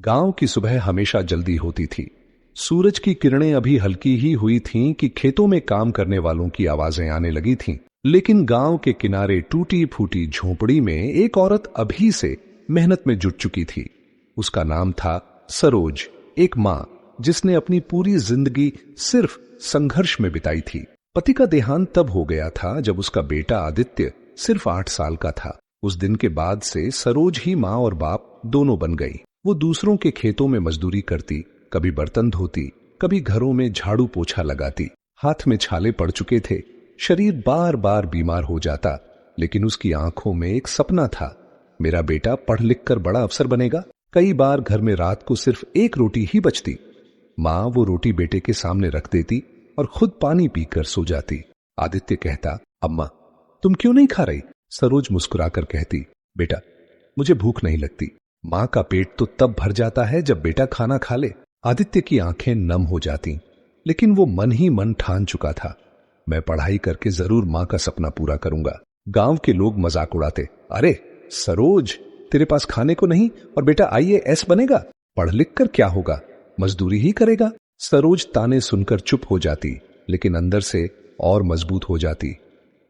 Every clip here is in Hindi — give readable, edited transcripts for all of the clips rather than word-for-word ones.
गांव की सुबह हमेशा जल्दी होती थी। सूरज की किरणें अभी हल्की ही हुई थीं कि खेतों में काम करने वालों की आवाजें आने लगी थीं। लेकिन गांव के किनारे टूटी फूटी झोपड़ी में एक औरत अभी से मेहनत में जुट चुकी थी। उसका नाम था सरोज, एक मां जिसने अपनी पूरी जिंदगी सिर्फ संघर्ष में बिताई थी। पति का देहांत तब हो गया था जब उसका बेटा आदित्य सिर्फ 8 साल का था। उस दिन के बाद से सरोज ही मां और बाप दोनों बन गई। वो दूसरों के खेतों में मजदूरी करती, कभी बर्तन धोती, कभी घरों में झाड़ू पोछा लगाती। हाथ में छाले पड़ चुके थे, शरीर बार बार बीमार हो जाता, लेकिन उसकी आंखों में एक सपना था, मेरा बेटा पढ़ लिख कर बड़ा अफसर बनेगा। कई बार घर में रात को सिर्फ एक रोटी ही बचती। मां वो रोटी बेटे के सामने रख देती और खुद पानी पीकर सो जाती। आदित्य कहता, अम्मा तुम क्यों नहीं खा रही? सरोज मुस्कुराकर कहती, बेटा मुझे भूख नहीं लगती। मां का पेट तो तब भर जाता है जब बेटा खाना खा ले। आदित्य की आंखें नम हो जाती, लेकिन वो मन ही मन ठान चुका था, मैं पढ़ाई करके जरूर मां का सपना पूरा करूंगा। गांव के लोग मजाक उड़ाते, अरे सरोज तेरे पास खाने को नहीं और बेटा IAS बनेगा, पढ़ लिख कर क्या होगा, मजदूरी ही करेगा। सरोज ताने सुनकर चुप हो जाती, लेकिन अंदर से और मजबूत हो जाती।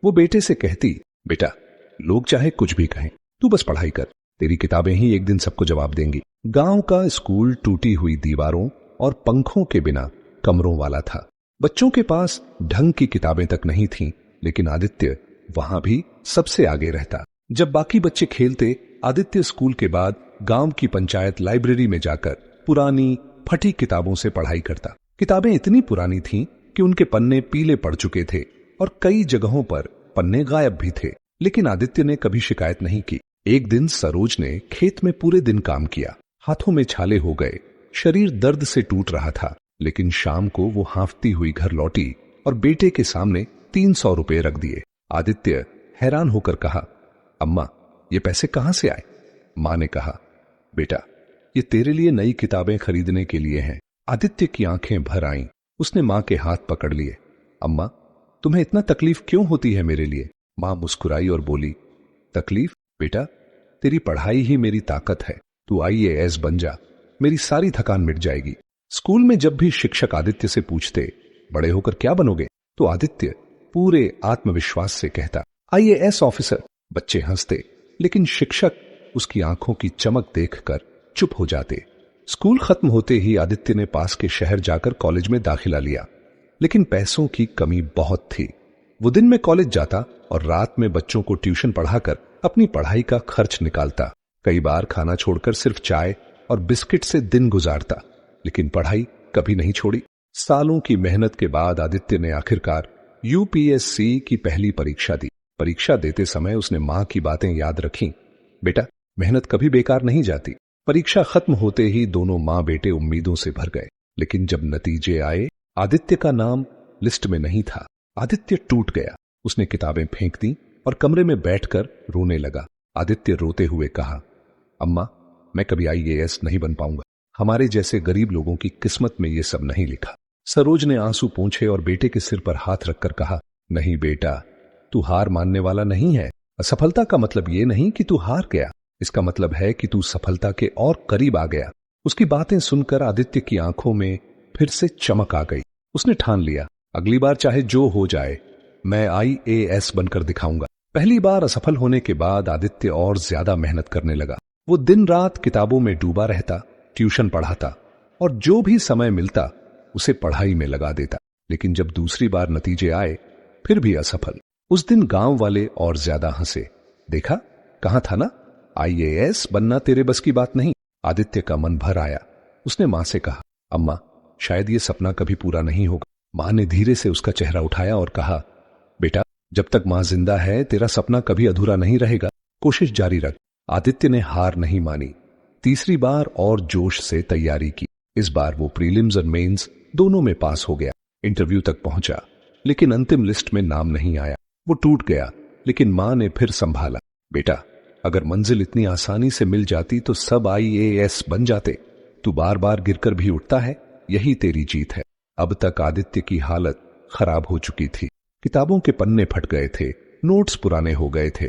वो बेटे से कहती, बेटा लोग चाहे कुछ भी कहें, तू बस पढ़ाई कर, तेरी किताबें ही एक दिन सबको जवाब देंगी। गांव का स्कूल टूटी हुई दीवारों और पंखों के बिना कमरों वाला था। बच्चों के पास ढंग की किताबें तक नहीं थीं, लेकिन आदित्य वहां भी सबसे आगे रहता। जब बाकी बच्चे खेलते, आदित्य स्कूल के बाद गांव की पंचायत लाइब्रेरी में जाकर पुरानी फटी किताबों से पढ़ाई करता। किताबें इतनी पुरानी थीं कि उनके पन्ने पीले पड़ चुके थे और कई जगहों पर पन्ने गायब भी थे, लेकिन आदित्य ने कभी शिकायत नहीं की। एक दिन सरोज ने खेत में पूरे दिन काम किया, हाथों में छाले हो गए, शरीर दर्द से टूट रहा था, लेकिन शाम को वो हांफती हुई घर लौटी और बेटे के सामने 300 रुपए रख दिए। आदित्य हैरान होकर कहा, अम्मा ये पैसे कहां से आए? मां ने कहा, बेटा ये तेरे लिए नई किताबें खरीदने के लिए हैं। आदित्य की आंखें भर आईं। उसने मां के हाथ पकड़ लिए। अम्मा तुम्हें इतना तकलीफ क्यों होती है मेरे लिए? मां मुस्कुराई और बोली, तकलीफ बेटा, तेरी पढ़ाई ही मेरी ताकत है। तू IAS बन जा, मेरी सारी थकान मिट जाएगी। स्कूल में जब भी शिक्षक आदित्य से पूछते, बड़े होकर क्या बनोगे, तो आदित्य पूरे आत्मविश्वास से कहता, IAS ऑफिसर। बच्चे हंसते, लेकिन शिक्षक उसकी आंखों की चमक देखकर चुप हो जाते। स्कूल खत्म होते ही आदित्य ने पास के शहर जाकर कॉलेज में दाखिला लिया, लेकिन पैसों की कमी बहुत थी। वो दिन में कॉलेज जाता और रात में बच्चों को ट्यूशन पढ़ाकर अपनी पढ़ाई का खर्च निकालता। कई बार खाना छोड़कर सिर्फ चाय और बिस्किट से दिन गुजारता, लेकिन पढ़ाई कभी नहीं छोड़ी। सालों की मेहनत के बाद आदित्य ने आखिरकार UPSC की पहली परीक्षा दी। परीक्षा देते समय उसने मां की बातें याद रखीं, बेटा मेहनत कभी बेकार नहीं जाती। परीक्षा खत्म होते ही दोनों मां बेटे उम्मीदों से भर गए, लेकिन जब नतीजे आए, आदित्य का नाम लिस्ट में नहीं था। आदित्य टूट गया। उसने किताबें फेंक दी और कमरे में बैठकर रोने लगा। आदित्य रोते हुए कहा, अम्मा मैं कभी IAS नहीं बन पाऊंगा, हमारे जैसे गरीब लोगों की किस्मत में ये सब नहीं लिखा। सरोज ने आंसू पोंछे और बेटे के सिर पर हाथ रखकर कहा, नहीं बेटा, तू हार मानने वाला नहीं है। असफलता का मतलब ये नहीं कि तू हार गया, इसका मतलब है कि तू सफलता के और करीब आ गया। उसकी बातें सुनकर आदित्य की आंखों में फिर से चमक आ गई। उसने ठान लिया, अगली बार चाहे जो हो जाए, मैं IAS बनकर दिखाऊंगा। पहली बार असफल होने के बाद आदित्य और ज्यादा मेहनत करने लगा। वो दिन रात किताबों में डूबा रहता, ट्यूशन पढ़ाता और जो भी समय मिलता उसे पढ़ाई में लगा देता। लेकिन जब दूसरी बार नतीजे आए, फिर भी असफल। उस दिन गांव वाले और ज्यादा हंसे। देखा, कहा था ना, IAS बनना तेरे बस की बात नहीं। आदित्य का मन भर आया। उसने मां से कहा, अम्मा शायद ये सपना कभी पूरा नहीं होगा। मां ने धीरे से उसका चेहरा उठाया और कहा, बेटा जब तक मां जिंदा है तेरा सपना कभी अधूरा नहीं रहेगा, कोशिश जारी रख। आदित्य ने हार नहीं मानी। तीसरी बार और जोश से तैयारी की। इस बार वो प्रीलिम्स और मेंस दोनों में पास हो गया। इंटरव्यू तक पहुंचा, लेकिन अंतिम लिस्ट में नाम नहीं आया। वो टूट गया, लेकिन मां ने फिर संभाला। बेटा अगर मंजिल इतनी आसानी से मिल जाती तो सब IAS बन जाते। तू बार बार गिरकर भी उठता है, यही तेरी जीत है। अब तक आदित्य की हालत खराब हो चुकी थी। किताबों के पन्ने फट गए थे, नोट्स पुराने हो गए थे,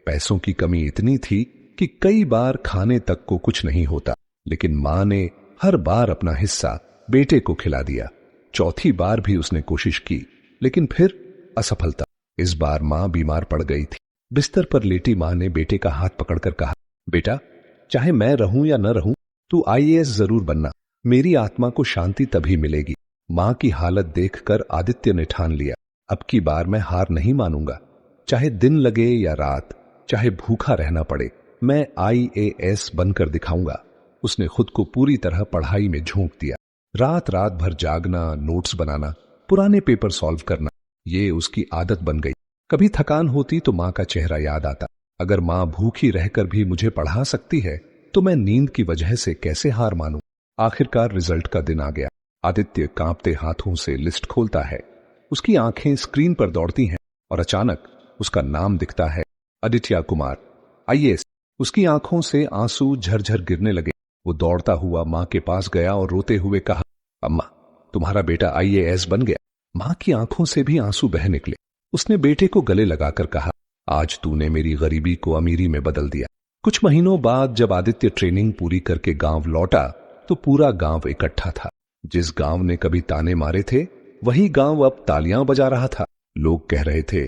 पैसों की कमी इतनी थी कि कई बार खाने तक को कुछ नहीं होता। लेकिन मां ने हर बार अपना हिस्सा बेटे को खिला दिया। चौथी बार भी उसने कोशिश की, लेकिन फिर असफलता। इस बार मां बीमार पड़ गई थी। बिस्तर पर लेटी मां ने बेटे का हाथ पकड़कर कहा, बेटा, चाहे मैं रहूं या न रहूं, तू आईएएस जरूर बनना। मेरी आत्मा को शांति तभी मिलेगी। मां की हालत देखकर आदित्य ने ठान लिया, अब की बार मैं हार नहीं मानूंगा। चाहे दिन लगे या रात, चाहे भूखा रहना पड़े, मैं आईएएस बनकर दिखाऊंगा। उसने खुद को पूरी तरह पढ़ाई में झोंक दिया। रात रात भर जागना, नोट्स बनाना, पुराने पेपर सॉल्व करना, ये उसकी आदत बन गई। कभी थकान होती तो मां का चेहरा याद आता। अगर मां भूखी रहकर भी मुझे पढ़ा सकती है तो मैं नींद की वजह से कैसे हार मानूं। आखिरकार रिजल्ट का दिन आ गया। आदित्य कांपते हाथों से लिस्ट खोलता है। उसकी आंखें स्क्रीन पर दौड़ती हैं और अचानक उसका नाम दिखता है, आदित्य कुमार, आईएएस। उसकी आंखों से आंसू झरझर गिरने लगे। वो दौड़ता हुआ मां के पास गया और रोते हुए कहा, अम्मा, तुम्हारा बेटा आईएएस बन गया। मां की आंखों से भी आंसू बह निकले। उसने बेटे को गले लगाकर कहा, आज तूने मेरी गरीबी को अमीरी में बदल दिया। कुछ महीनों बाद जब आदित्य ट्रेनिंग पूरी करके गांव लौटा तो पूरा गांव इकट्ठा था। जिस गांव ने कभी ताने मारे थे, वही गांव अब तालियां बजा रहा था। लोग कह रहे थे,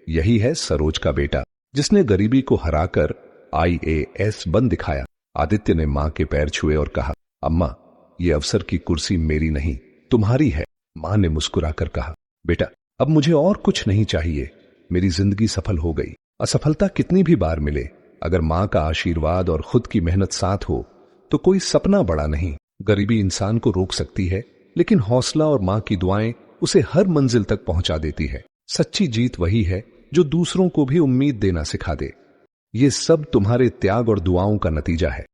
यही है सरोज का बेटा, जिसने गरीबी को हराकर आईएएस बन दिखाया। आदित्य ने मां के पैर छुए और कहा, अम्मा, ये अफसर की कुर्सी मेरी नहीं, तुम्हारी है। मां ने मुस्कुराकर कहा, बेटा, अब मुझे और कुछ नहीं चाहिए। मेरी जिंदगी सफल हो गई। असफलता कितनी भी बार मिले, अगर मां का आशीर्वाद और खुद की मेहनत साथ हो तो कोई सपना बड़ा नहीं। गरीबी इंसान को रोक सकती है, लेकिन हौसला और मां की दुआएं उसे हर मंजिल तक पहुंचा देती है। सच्ची जीत वही है जो दूसरों को भी उम्मीद देना सिखा दे। ये सब तुम्हारे त्याग और दुआओं का नतीजा है।